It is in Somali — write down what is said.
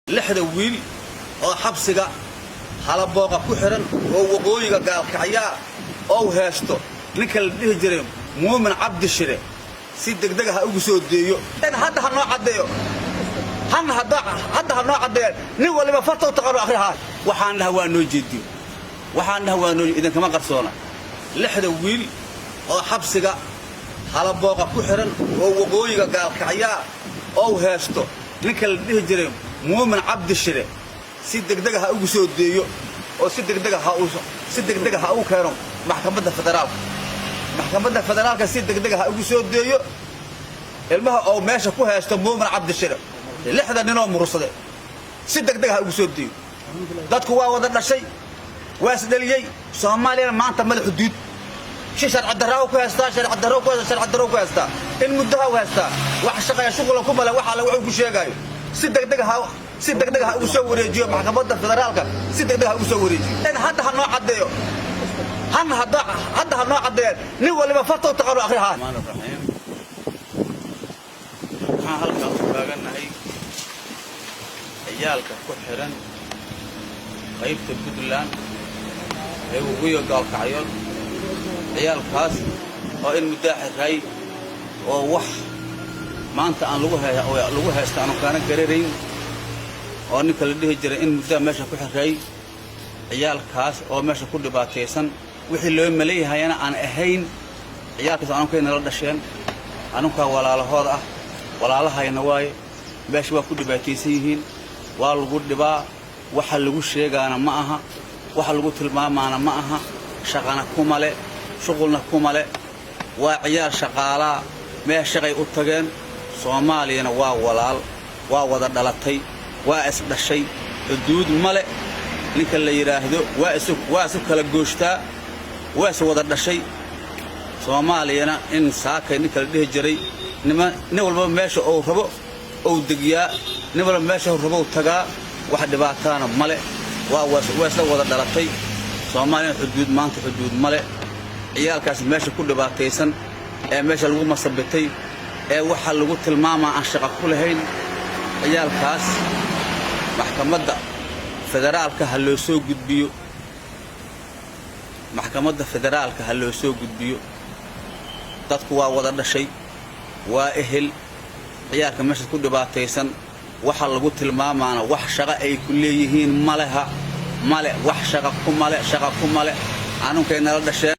lixda wiil oo xabsiga halabooqa ku xiran oo waqooyiga gaalkacya oo heesto ninka la dhihi jiray muumin cabdi shire si degdeg ah ugu soo deeyo hadda ha noo cadeeyo hadda ha noo cadeeyo nin waliba farta u taqaano akhriha waxaan dhahay waa noo jeediyo idan kama qarsoona lixda wiil oo xabsiga halabooqa ku xiran oo waqooyiga gaalkacya oo heesto ninka la dhihi jiray muumin cabdi shire si degdeg ah ugu soo deeyo oo si degdeg ah u keeno maxkamadda federaalka si degdeg ah ugu soo deeyo ilmaha oo meesha ku heesto muumin cabdi shire lixda nin oo mursade si degdeg ah ugu soo deeyo dadku waa wada dhashay waa isdhaliyay Soomaaliya maanta madax xuduud sharci darro ku heestaa in muddaha u heestaa wax shaqaya shughul ku mala waxa la wuxuu ku sheegayo si degdeg ah ugu soo wareejiyo maxkamadda federaalka si degdeg ah ugu soo wareejiyo hadda ha noo cadeeyo hadda ha noo cadeeyo nin waliba farta u taqaano akhriha waxaan halkan u taaganahay ciyaalka ku xiran qaybta Puntland ee waqooyiga gaalkacyo ciyaalkaas oo in muddo xiray oo wax maanta aan lagu haysto aan kana gareerin oo ninka la dhihi jiray in muddo meesha ku xiray ciyaalkaas oo meesha ku dhibaataysan wixii loo maleeyahayna aan ahayn ciyaalkaas aan keenay la dhasheen anunka walaalahooda ah walaalahayna waay meesha waa ku dhibaataysan yihiin waa lagu dhibaa waxa lagu sheegaana ma aha waxa lagu tilmaamaana ma aha shaqana kuma le shughulna kuma le waa ciyaar shaqaala meesha shaqay u tageen Soomaaliyana waa walaal waa wada dhalatay waa is dhashay xuduud male ninka la yiraahdo waa isu kala goostaa waa is wada dhashay Soomaaliyana in saakay ninka la dhihi jiray nin walba meesha oo rabo oo degiyaa nin walba meesha oo rabo tagaa wax dhibaatana male waa isla wada dhalatay Soomaaliya xuduud maanta xuduud male ciyaalkaas meesha ku dhibaataysan ee meesha lagu masabitay ee waxa lagu tilmaamaa aan shaqo ku lahayn ciyaalkaas maxkamadda federaalka ha loo soo gudbiyo dadku waa wada dhashay waa ehel ciyaalka meesha ku dhibaataysan waxa lagu tilmaamaana wax shaqo ay ku leeyihiin male wax shaqo ku male anunkeena la dhasheen